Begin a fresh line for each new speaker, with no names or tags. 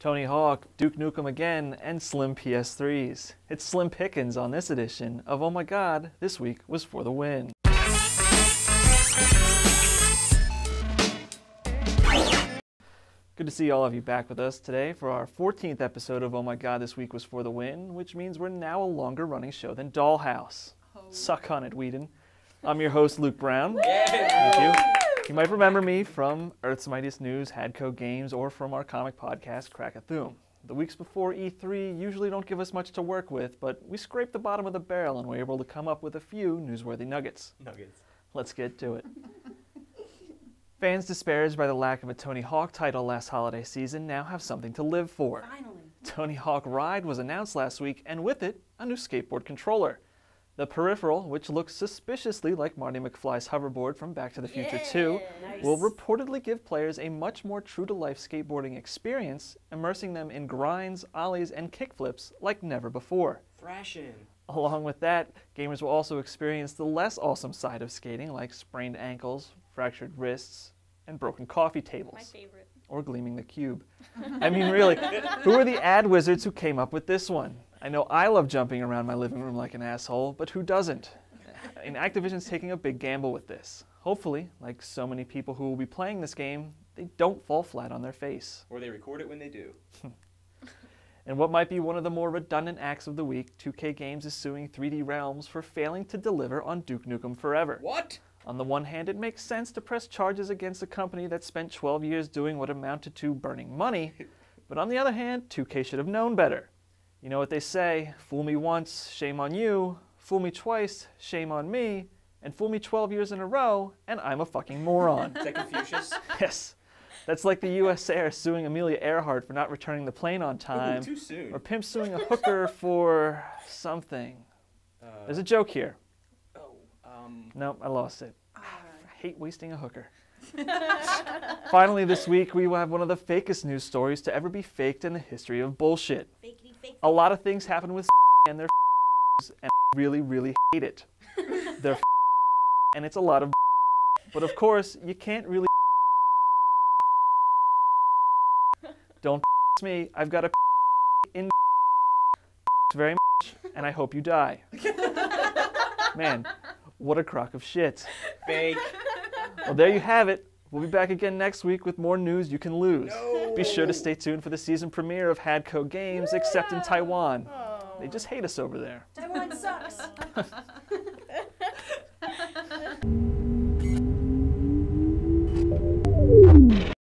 Tony Hawk, Duke Nukem again, and slim PS3s. It's slim pickings on this edition of Oh My God, This Week Was For The Win. Good to see all of you back with us today for our 14th episode of Oh My God, This Week Was For The Win, which means we're now a longer running show than Dollhouse. Suck on it, Whedon. I'm your host, Luke Brown. Thank you. You might remember me from Earth's Mightiest News, Hadco Games, or from our comic podcast, Crack-a-Thum. The weeks before E3 usually don't give us much to work with, but we scraped the bottom of the barrel and were able to come up with a few newsworthy nuggets. Let's get to it. Fans disparaged by the lack of a Tony Hawk title last holiday season now have something to live for.
Finally.
Tony Hawk Ride was announced last week, and with it, a new skateboard controller. The peripheral, which looks suspiciously like Marty McFly's hoverboard from Back to the Future 2, will reportedly give players a much more true-to-life skateboarding experience, immersing them in grinds, ollies, and kickflips like never before.
Thrashing.
Along with that, gamers will also experience the less awesome side of skating, like sprained ankles, fractured wrists, and broken coffee tables.
My favorite. Or
gleaming the cube. I mean, really, who are the ad wizards who came up with this one? I know I love jumping around my living room like an asshole, but who doesn't? And Activision's taking a big gamble with this. Hopefully, like so many people who will be playing this game, they don't fall flat on their face.
Or they record it when they do.
And what might be one of the more redundant acts of the week, 2K Games is suing 3D Realms for failing to deliver on Duke Nukem Forever.
What?
On the one hand, it makes sense to press charges against a company that spent 12 years doing what amounted to burning money, but on the other hand, 2K should have known better. You know what they say, fool me once, shame on you, fool me twice, shame on me, and fool me 12 years in a row, and I'm a fucking moron.
Is that Confucius?
Yes. That's like the U.S. Air suing Amelia Earhart for not returning the plane on time.
Ooh, too soon.
Or Pimp suing a hooker for something. There's a joke here. No, I lost it. I hate wasting a hooker. Finally this week, we will have one of the fakest news stories to ever be faked in the history of bullshit.
Fakety fake.
A lot of things happen with and their and I really, really hate it. They're and it's a lot of but of course, you can't really Don't me, I've got a in very much, and I hope you die. Man, what a crock of shit.
Fake.
Well, there you have it. We'll be back again next week with more news you can lose.
No.
Be sure to stay tuned for the season premiere of Hadco Games, except in Taiwan. They just hate us over there.
Taiwan sucks.